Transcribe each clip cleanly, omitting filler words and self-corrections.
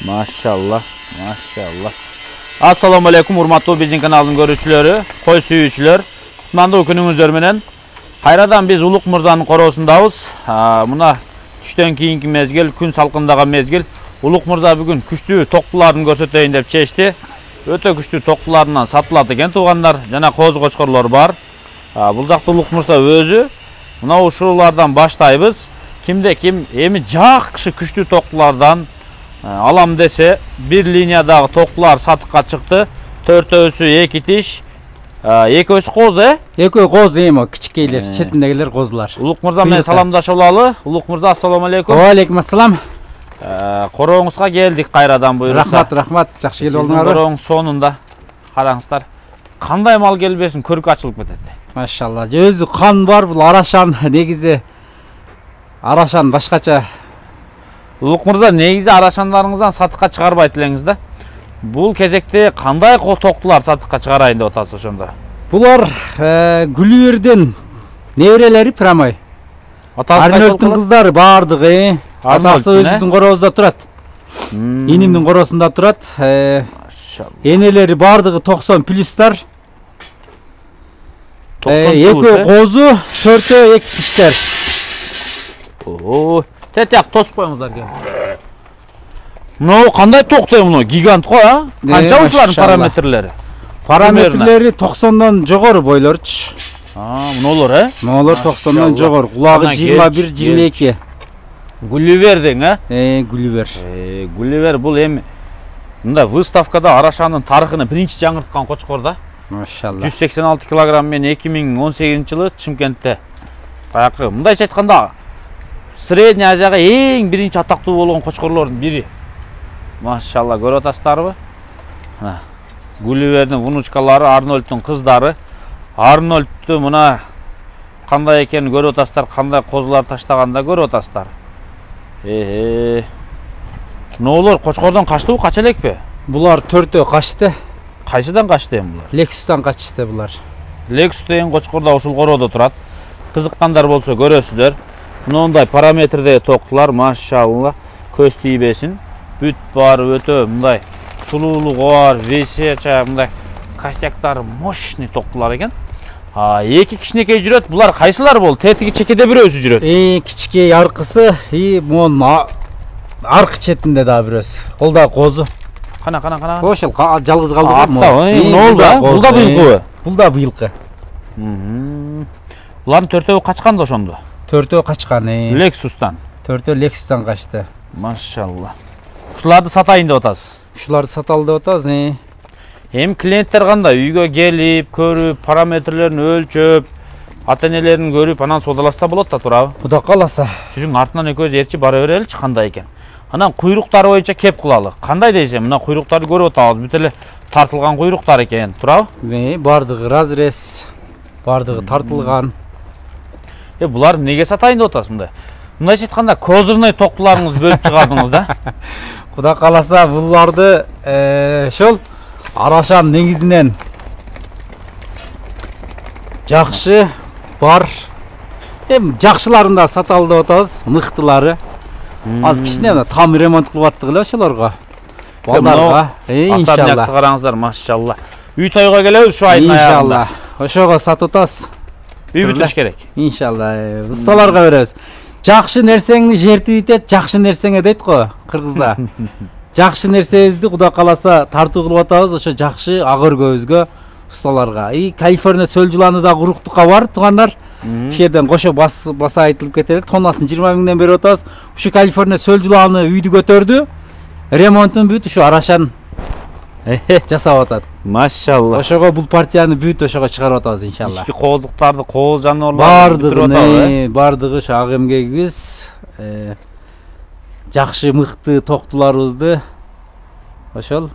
Maşallah, maşallah. Assalamu alaikum, urmatlı bizim kanalın görüşçüleri, koy suyucular. Manda günümüzler menen. Hayradan biz Uluk Mırza'nın korosundayız. Muna düşten keyinki mezgil, gün salkındağı mezgil. Uluk Mırza bugün küçtü toklularını göstereyim dep çeşti. Öte küçtü toklularından satıladı eken tuğanlar, jana koz koçkorlar var. Бұл жақта Uluk Mırza özü. Muna uşulardan başlayız. Kimde kim? Emi жақшы küçtü toklulardan alam dese bir liniyadağı toklar satıkka çıktı. Төртөөсү эки тиш, экөөсү коз, Экөө коз эми, кичикейлер, четиндегилер козлар. Улук Мырза менен саламдашып алалы. Улук Мырза, ассаламу алейкум. Алейкум ассалам. Корооңузга келдик кайрадан буйрукса. Рахмат, жакшы келип алдыңар. Корооң сонунда. Караңыздар. Кандай мал келбесин көркү ачылып кетет. Машалла. Өзү кан бар, бул арашан негизи. Арашан башкача. Улук Мырза, негизи арашандарыңыздан сатыкка чыгарбайт элеңиз да. Бул кезекте кандай токтулар сатыкка чыгарайын деп атасыз ошондо? Булар Гүлүберден неберелери прямой. Арнольдтун кыздары бардыгы. Атасы өзүнүн короосунда турат. Инимдин короосунда турат. Энелери бардыгы 90 плюстар. Экөө козу, төртөө эки тиштер. Тетек тоспойңуздар кен. Мынау кандай токтой мынау? Гигант го, а? Канча ушулардын параметрлери? Параметрлери 90дан жогору бойлорчу. Мынаулар, Мынаулар 90дан жогору. Кулагы 21-22. Гүлүбер дең, Гүлүбер. Гүлүбер бул эми мында выставкада Арашанын тарыхын биринчи жаңырткан кочкор да. Машалла. 186 килограмм мен 2018-жылы Чымкентте. Баякы мындайча айтканда Средний Азияга эң биринчи атактуу болгон кочкорлордун бири. Машалла, көрүп атасыздарбы? Гүлүбердин внучкалары, Арнольдтун кыздары. Арнольдту мына кандай экенин көрүп атасыздар, кандай козулар таштаганда көрүп атасыздар. Ноолор кочкордон качтыбы, кача элекпи? Булар төртөө качты. Кайсыдан качты эми булар? Lexus'tan качты булар. Lexus деген кочкорда ушул короодо турат. Кызыккандар болсо көрөсүздөр. Мындай параметрде токтулар, машалла, көз тийбесин. Бүт бар, өтө мындай сулуулугу бар, весеча мындай костяктары мощный токтулар экен. Эки кичинекей жүрөт. Булар кайсылар болду? Тетиги чекеде бирөөсү жүрөт. Кичикей аркысы, монун аркы четинде да бирөөсү. Ол да козу. Кана. Ошол жалгыз калды го. Ne oldu? Бул да быйылкыбы? Бул да быйылкы. Булардын төртөө качкан да ошондо. Төртөө качкан. Lexus'tan. Төртөө Lexus'tan качты. Машалла. Ушуларды сатайын деп атасыз. Ушуларды саталы деп атабыз. Эми клиенттер кандай? Үйгө келип, көрүп, параметрлерин өлчөп, ата-энелерин көрүп, анан содалашса болот да, туурабы? Кудай кааласа. Сиздин артынан экөөбүз эрчи бара береличи кандай экен. Анан куйруктары боюнча кеп кылалы. Кандай дейсем, мына куйруктарды көрүп атабыз. Бүт эле тартылган куйруктар экен, туурабы? Бардыгы разрез, бардыгы тартылган. Булар неге сатайын деп атасыз мындай? Мындайча айтканда козырный токтуларыңызды бөлүп чыгардыңыз да. Кудай кааласа буларды ошол Арашан негизинен жакшы бар. Эми жакшыларын да саталы деп атабыз, мыктылары. Аз кичине там ремонт кылып аттык эле ошолорго. Балдарга, иншалла. Караңыздар, машалла. Үй тойго келебиз ушу айдын аягында. Иншалла. Ошого сатып атабыз. Үй бүтүш керек. Иншалла. Усталарга беребиз. Жакшы нерсеңни жертип итет, жакшы нерсеңе дейт го кыргызда. Жакшы нерсебизди Кудай кааласа тартуу кылып атабыз, ошо жакшы ак өргөбүзгө, усталарга. Калифорния чөл жыланы да уруктукка бар, туугандар. Ушул жерден кошо баса айтылып кетели. Тоннасын 20 миңден берип атабыз. Ушу Калифорния чөл жыланы үйдү көтөрдү. Ремонтун бүт ушу Арашан жасап атат. Машалла. Ошого бул партияны бүт ошого чыгарып атабыз иншалла. Ички кооздуктарды, кооз жаныбарларды бардыгы ушу ак эмгегибиз, жакшы мыкты токтуларыбызды ошол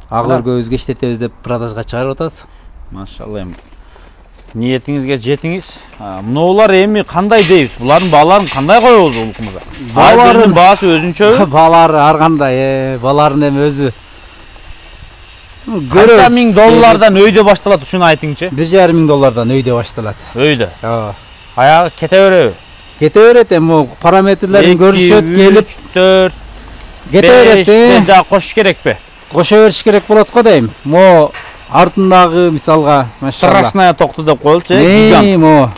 ак өргөбүзгө иштетебиз деп продажга чыгарып атабыз. Машалла, эми ниетиңизге жетиңиз. Мынаулар эми кандай дейбиз? Булардын бааларын кандай коебуз Улук Мырза? Баалардын баасы өзүнчөбү? Баалары ар кандай, бааларын эми өзү Qancha ming dollardan öйдө башталат, ушуну айтыңчы. 1,5 миң доллардан өйдө башталат. Өйдө. Аягы кете береби? Кете берет, эми параметрлерин көрүшөт, келип 4 Кете берет. Жа кош керекпи? Кошо бериш керек болот го дейм. Мо артындагы мисалга, машалла. Страшная токту деп коелучу, гигант. Мо.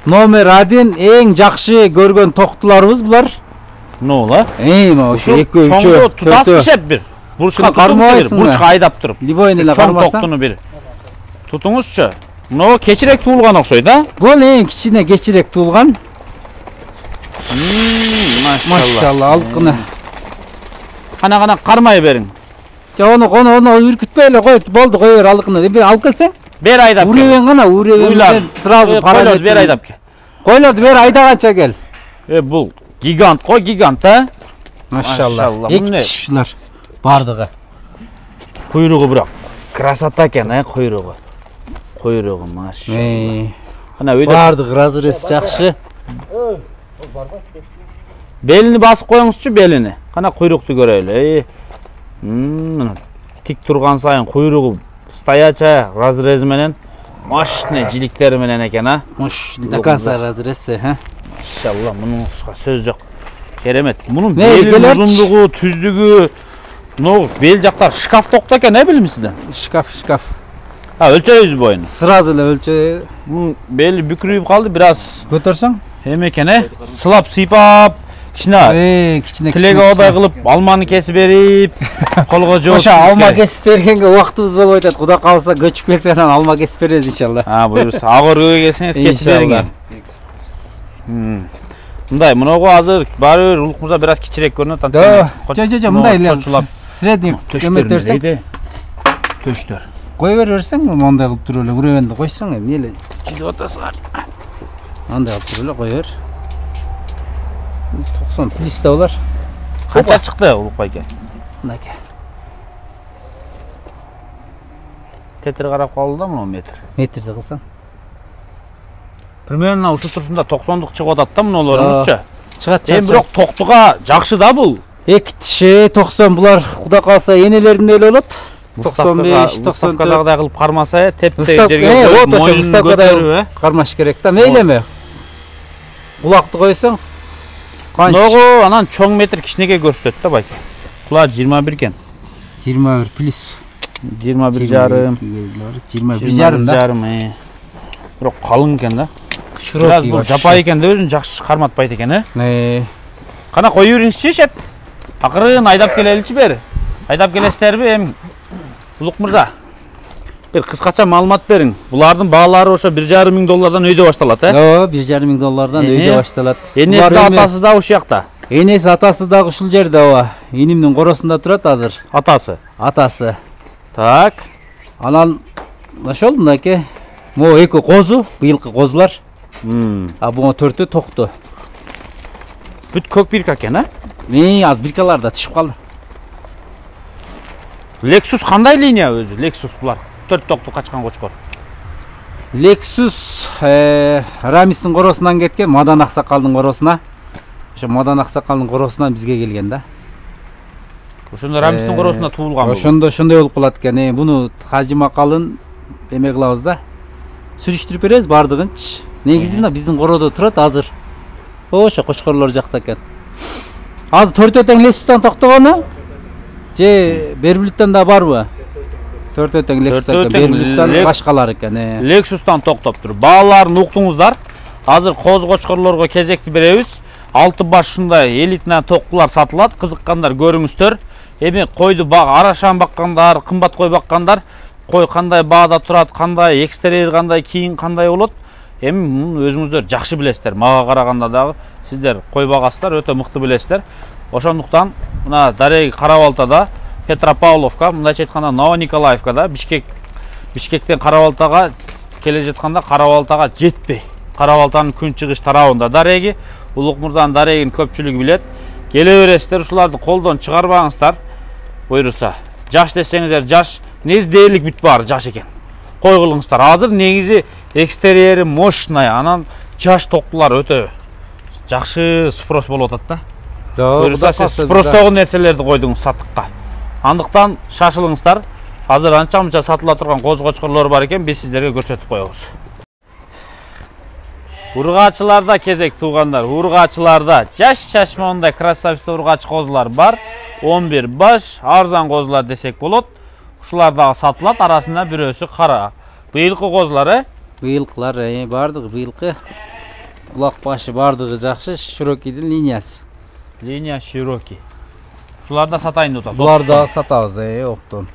Номер 1 эң жакшы көргөн токтуларыбыз булар. Нола? Мо ошо 2, 3, чоңду тутасып шеп бир. Бурчка кармабайсың. Бурчка айдап туруп. Либойн эле Чоң кармасаң. токтуну бир. Тутуңузчу. Мына кечирээк туулган окшойт, да? Бул эң кичине кечирээк туулган. Машалла, алкына. Кана кармай бериң. Оны үркүтпөй эле кой, болду, кой бер алкына. Эми алып келсең? Бер айдап. Уребен гана, уребен сразу параллель бер айдап кел. Койлорду бер айдаганча кел. Бул гигант го, гигант, а? Машалла. Эки тишулар бардыгы. Куйругу бирок красота экен, куйругу. Куйругу, машалла. Кана өйдө бардыгы разрез жакшы. Белини басып коюңузчу, белини. Кана куйрукту көрөлү. Тик турган сайын куйругу стояча разрез менен, мощный жиликтери менен экен, а? До конца разрезсе, ха? Машалла, мунуңузга сөз жок. Керемет. Мунун белин узундугу, түздүгү, мына бел жактар шкаф токто экен, билимсиздер? Шкаф. Өлчөйбүз боюн. Сразу эле өлчөй. Бели бүкүрүп калды, бир аз көтөрсөң? Эме экен, сылап сыйпап, кичине. Кичине. Тилеге одай кылып, алманы кесип берип, колго жооп. Ошо алма кесип бергенге убактыбыз болбой атат. Кудай калса көчүп келсе анан алма кесип беребиз иншалла. Буюрса, агыргы келсеңиз кесип бериңер. Мындай, мынагы азыр баары бир улук мырза бир аз кичирээк көрүнөт. Жо, мындай эле средний көмөтөрсөң. Төштөр. Кой берсең, мондай кылып туруп эле уребенди койсоң, эми эле жүдүп атасыңар. Андай кылып туруп эле кой бер. 90 плюс да булар. Канча чыкты Улукбай аке? Мынакей. Тетир карап калды да, мына метр. Метрди кылсаң. Примерно ушул турсунда 90дук чыгып атат да мунуларыңызча. Чыгат. Эми бирок токтуга жакшы да бул. Эки тиши 90 булар, Кудай калса энелеринде эле болот. 95, 94 кадагдай кылып кармаса, тепте жерге вот ошо выставкадай кармаш керек да. Мейлеме? Кулакты койсоң, Ногу анан чоң метр кичинеге көрсөтөт да байке. Кулак 21 экен. 21 плюс 21 жарым. 21 жарым да. Бирок калың экен да. Широкий. Жапай экен да, өзүн жакшы карматпайт экен, Кана кой бериңизчи шеп. Акырын айдап келеличи бери. Айдап келесиздерби эми? Улук мырза. Бир кыскача маалымат бериң. Булардын баалары ошо $1,500 өйдө башталат, $1,500 өйдө башталат. Энеси да атасы да ушул жакта. Энеси атасы дагы ушул жерде, Инимдин коросунда турат азыр. Атасы. Так. Анан ошол мынакей. Мо эки козу, быйылкы козулар. А буга 4-тө токту. Бүт көк бирка экен, аз биркалар да түшүп калды. Lexus кандай линия өзү? Lexus булар 4 токту качкан кочкор. Lexus Рамистин коросунан кеткен, Мадан Аксакалдын коросуна. Ошо Мадан Аксакалдын коросунан бизге келген да. Ошондо Рамистин коросуна туулган. Ошондо ошондой болуп калат экен. Буну Хажимакалын эме кылабыз да. Сүрүштүрүп беребиз бардыгынчы. Негизи мына биздин кородо турат азыр. Ошо кочкорлор жакта экен. Азыр 4 тең Lexustан токтогону? Же Бербүлүттөн да барбы? 4 тең Lexustан Бербүлүттөн башкалар экен. Lexustан токтоптур. Бааларын уктуңуздар. Азыр коз кочкорлорго кезекти беребиз. 6 баш ушундай элитный токтулар сатылат. Кызыккандар көрүңүздөр. Эми койду арашан баккандар, кымбат кой баккандар, кой кандай баада турат, кандай экстерьер, кандай кийин кандай болот. Эми өзүңүздөр жакшы билесиздер. Мага караганда дагы сиздер кой багасыздар, өтө мыкты билесиздер. Ошондуктан мына Дареги Карабалтада, Петропавловка, мындайча айтканда Новониколаевкада, Бишкектен Карабалтага келе жатканда Карабалтага жетпей. Карабалтанын күнчыгыш тарабында Дареги, Улук мырзанын Дарегин көпчүлүгү билет. Келе бересиздер, ушуларды колдон чыгарбаңыздар. Буйруса, жаш десеңиздер жаш, негизи дээрлик бүт баары жаш экен. Кой кылыңыздар. Азыр негизи экстерьери мощный, анан жаш токтулар өтө жакшы спрос болуп атат да. Буйруса, сиз спростогу нерселерди койдуңуз саттыкка. Андыктан шашылыңыздар. Азыр анча-мынча сатыла турган коз кочкорлор бар экен, биз сиздерге көрсөтүп коебуз. Urgachılarda кезек туғандар, urgachılarda жаш чашмондай красавица ургач козулар бар. 11 баш арзан козулар десек болот. Ушулар сатылат, арасында бирөөсү кара. Быйылкы козулар, Быйылкылар бардыгы, быйылкы. Кулак башы бардыгы жакшы, Широкийдин линиясы. Линия Широкий. Ушулар да сатайын деп атат. Булар да сатабыз, оптон.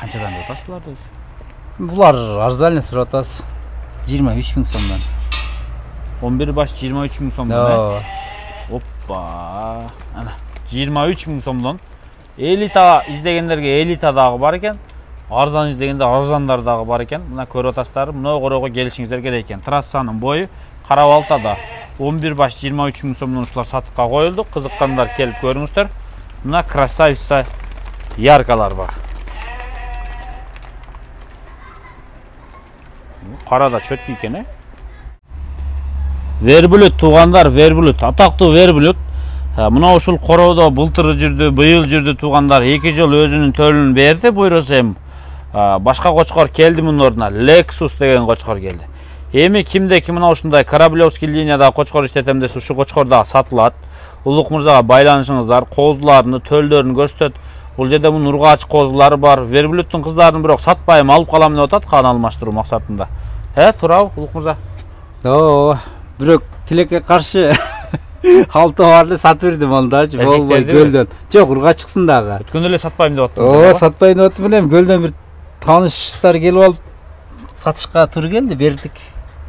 Канчадан деп атасыз буларды? Булар арзан сурап атасыз. 23 000 сомдон. 11 баш 23 000 сомдон. Оппа. Ана 23 000 сомдон. Элита издегендерге элита дагы бар экен. Арзан издегенде арзандар дагы бар экен. Мына көрүп атасыздар. Мына корого келишиңиздер керек экен. Трассанын бою Карабалтада 11 баш 23 000 сомдон ушулар сатыкка коюлду. Кызыккандар келип көрүңүздөр. Мына красавица яркалар бар. Карада чөткү экен, Верблюд туугандар, верблюд, атактуу верблюд. Мына ушул короодо былтыр жүрдү, быйыл жүрдү туугандар. 2 жыл өзүнүн төлүн берди, буйруса эми башка кочкор келди мунун ордуна. Lexus деген кочкор келди. Эми кимде ким мына ушундай Кораблевский линияда кочкор иштетем десе, ушу кочкор да сатылат. Улук мырзага байланышыңыздар, козуларны, төлдөрүн көрсөтөт. Бул жерде мунун ургач козулары бар. Верблюдтун кыздарын бирок сатпайм, алып калам деп атат, кан алмаштыруу максатында. Турабы, улук мырза? Бирок тилекке каршы алтыбарды сатып бердим андачы, болбой көлдөн. Жок, ургачыксын дагы. Өткөндө эле сатпайм деп аттым. Сатпайм деп аттым элем, көлдөн бир тааныштар келип алып сатышка туура келди, бердик.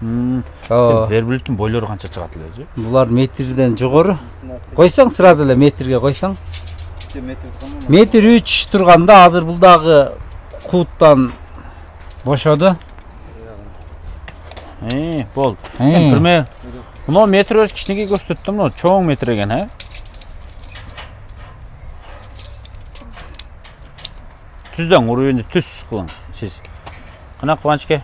Верблюдтун бойлору канча чыгат эле? Булар метрден жогору. Койсоң сразу эле метрге койсоң. Метр 3 турганда азыр бул дагы кууттан бошоду. Болду. Бирме. Мына метр өз кичинекей көрсөттүм, мына чоң метр экен, Түздөн уруйунду түз кылың сиз. Кана Кубанычке?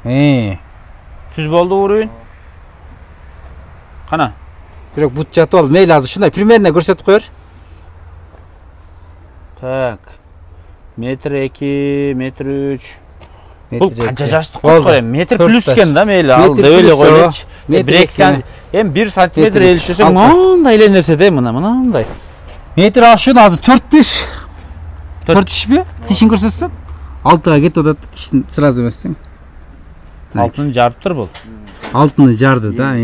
Түз болду уруйун. Кана. Бирок бут жатып алып, мейли азыр ушундай примерно көрсөтүп коер. Так. Метр 2, метр 3. Бул канча жаштык кочкор метр плюс экен да, мейли ал деп эле коелучу. Брексен эми 1 сантиметр элишсең, мындай эле нерсе да, мындай. Метр ашын азыр 4-5. 4-5 тишин көрсөтсөң, 6га кетип атат, тишин сразу эмессең. Алтын жарыптыр бул. Алтыны жарды да,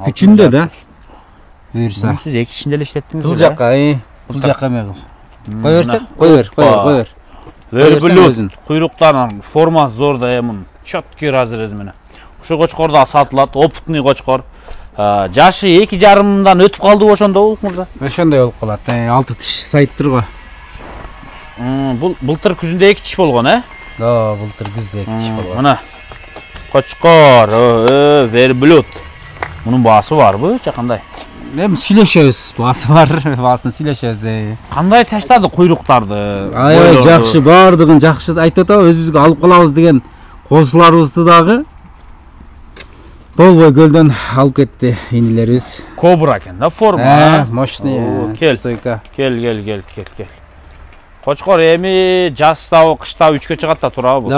күчүндө да. Буйрса. Сиз эки кишинде эле иштеттиңиз. Бул жакка, бул жакка эме кыл. Кой берсең, кой бер. Верблюд куйруктарынын формасы зор да, мун чөткү разрез менен. Ушу кочкор да сатылат, опытный кочкор. Жашы 2,5-дан өтүп калды ошондо улук мырза. Ошондой болуп калат. 6 тиш сайыптыр го. Бул былтыр күзүндө 2 тиш болгон, Былтыр күздө 2 тиш болгон. Мына кочкор, верблюд. Мунун баасы барбы, жакандай? Эми сүйлөшөбүз, баасы бар, баасын сүйлөшөбүз. Кандай таштады куйруктарды? Жакшы, бардыгын жакшы айтып атабы, өзүбүзгө алып калабыз деген козуларыбызды дагы болбой көлдөн алып кетти инилерибиз. Кобра экен да форма. Мощный стойка. Кел. Кочкор эми жаздабы, кыштабы 3кө чыгат да турабы?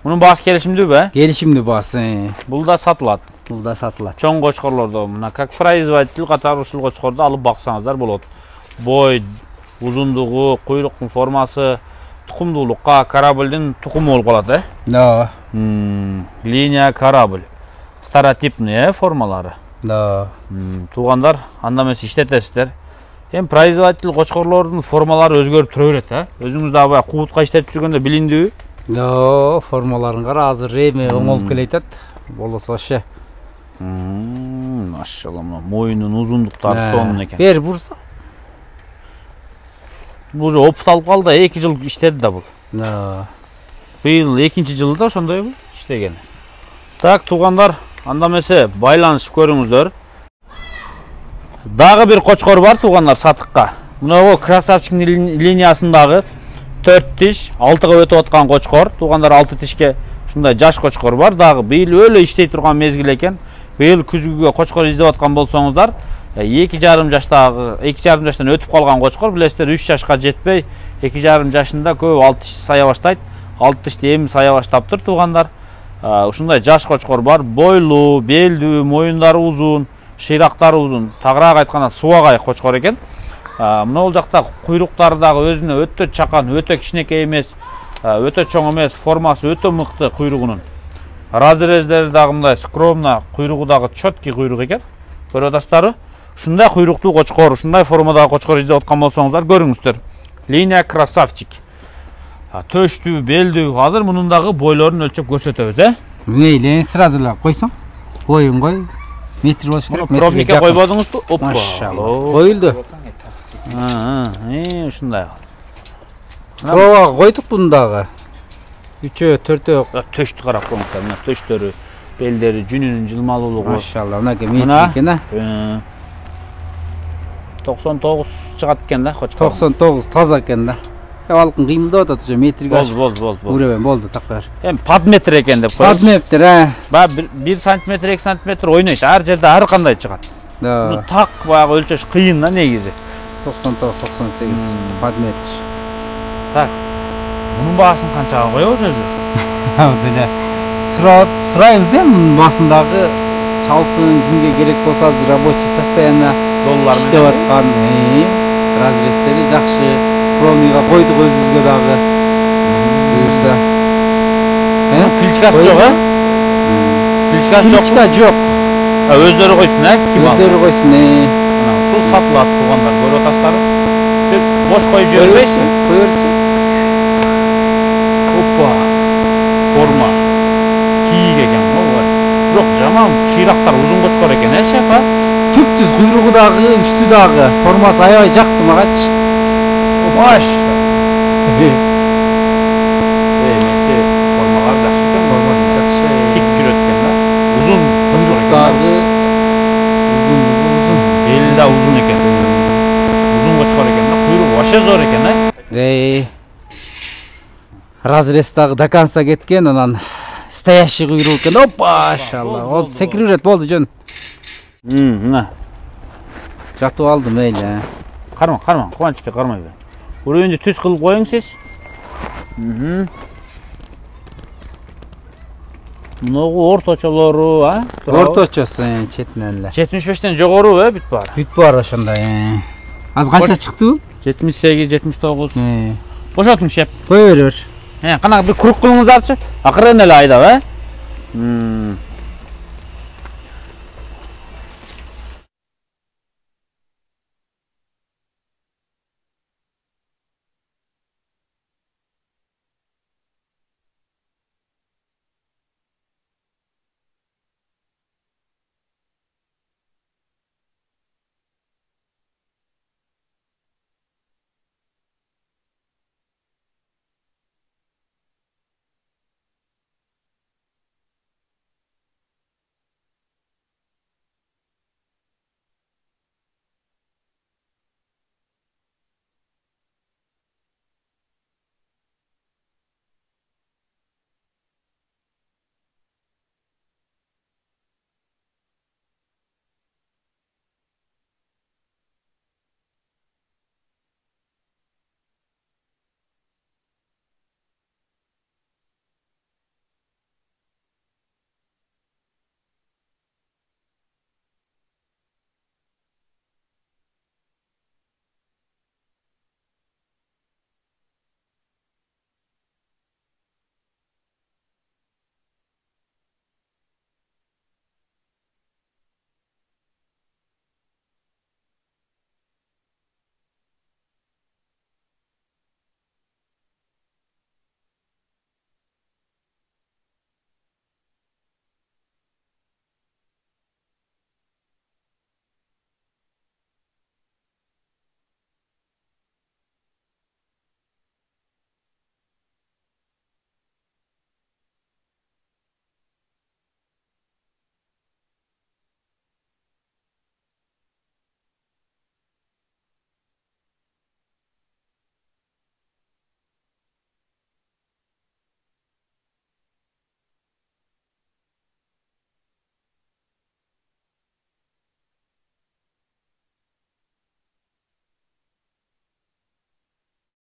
Мунун баасы келишимдүүбү? Келишимдүү баасы. Бул да сатылат. Чоң кочкорлордо мына как производитель катары ушул кочкорду алып баксаңыздар болот. Бой, узундугу, куйруктун формасы, тукумдуулукка кораблдин тукуму болуп калат, Линия корабль. Старотипный формалары. Туугандар, анда эмес иштетесиздер. Эми производитель кочкорлордун формалары өзгөрүп тура берет, Өзүңүз да абай куутка иштетип жүргөндө билиндүүбү? Формаларын кара, азыр эми оңолуп келет. Болосо ошо. Машалла, моюнун узундуктары сонун экен. Бер бурса. Бул же опыт алып калды, 2 жыл иштеди да бул. Быйыл 2-чи жылы да ошондойбу иштеген. Так, туугандар, анда эмесе байланышып көрүңүздөр. Дагы бир кочкор бар туугандар сатыкка. Мына красавчиктин линиясындагы 4 тиш, 6га өтүп аткан кочкор. Туугандар 6 тишке ушундай жаш кочкор бар. Дагы быйыл өлө иштей турган мезгил экен. Быйыл күзгүгө кочкор издеп аткан болсоңуздар, 2,5 жаштан өтүп калган кочкор, билесиздер 3 жашка жетпей, 2,5 жашында көбү 6 тиш сая баштайт. алып тишти эми сая баштаптыр туугандар. Ушундай жаш кочкор бар, бойлуу, белдүү, моюндары узун, шыйрактары узун, тагыраак айтканда субагай кочкор экен. Мына жакта куйруктары дагы өзүнө өтө чакан, өтө кичинекей эмес, өтө чоң эмес, формасы өтө мыкты куйругунун. Разрездери дагы мындай скромно, куйругу дагы чөткий куйрук экен. Көрүп атасыздарбы? Ушундай куйруктуу кочкор, ушундай формадагы кочкор издеп аткан болсоңуздар көрүңүздөр. Линия красавчик. Төштүү, белдүү. Азыр мунун дагы бойлорун өлчөп көрсөтөбүз, Мейли, сразу эле койсоң. Боюн кой. Метр болуш керек. Пробникке койбодуңузбу? Опа. Машалла. Коюлду. Ушундай. Пробага койдук буну дагы. 3-4 Төштү карап коңуздар. Мына төштөрү, белдери, жүнүнүн жылмалуулугу. Машалла, мынакей метр экен, 99 чыгат экен да, кочкор. 99 таза экен да. Алкын кыймылдап атат, уже метрге ашып. Болду. Уребен болду, такыр. Эми подметр экен деп коёбуз. Подметр, Баягы 1 см, 2 см ойнойт. Ар жерде ар кандай чыгат. Муну так баягы өлчөш кыйын да негизи. 99-98 подметр. Так. Мунун баасын канчага коебуз өзү? Деле. Сурайбыз да, мунун басындагы чалсын, кимге керек болсо азыр рабочий состояние Доллар менен иштеп аткан. Разрестери жакшы. Пробныйга койдук өзүбүзгө дагы. Буюрса. Кличкасы жок, Кличкасы жок. Кличка жок. Өздөрү койсун, ким алды? Өздөрү койсун. Ушул сатылат туугандар, көрүп атасыздарбы? Бош коюп жибербейсиңби? Коерчи. Опа. Форма. Кийик экен, бирок жаман шыйрактар узун кочкор экен, шеф, Түптүз куйругу дагы, үстү дагы. Формасы аябай жакты магачы. Маш. Формалар жакшы экен, Формасы жакшы. Тик жүрөт экен да. Узун Куйрук дагы узун. Бели да узун экен. Узун кочкор экен да. Куйругу вообще зор экен, Разрез дагы до конца кеткен, анан стоящий куйрук экен. Опа, машалла. Ол секирет болду жөн. Мына. Жатып алды мейли. Карма, Кубанычке кармай бер. Уровенди түз кылып коюң сиз. Мынагу орточолору, Орточосу четинен эле. 75тен жогору, бүт бар. Бүт бар ошондой. Аз канча чыкты? 78, 79. Бошотуң шеп. Кой берер. Кана бир круг кылыңыздарчы. Акырын эле айдап,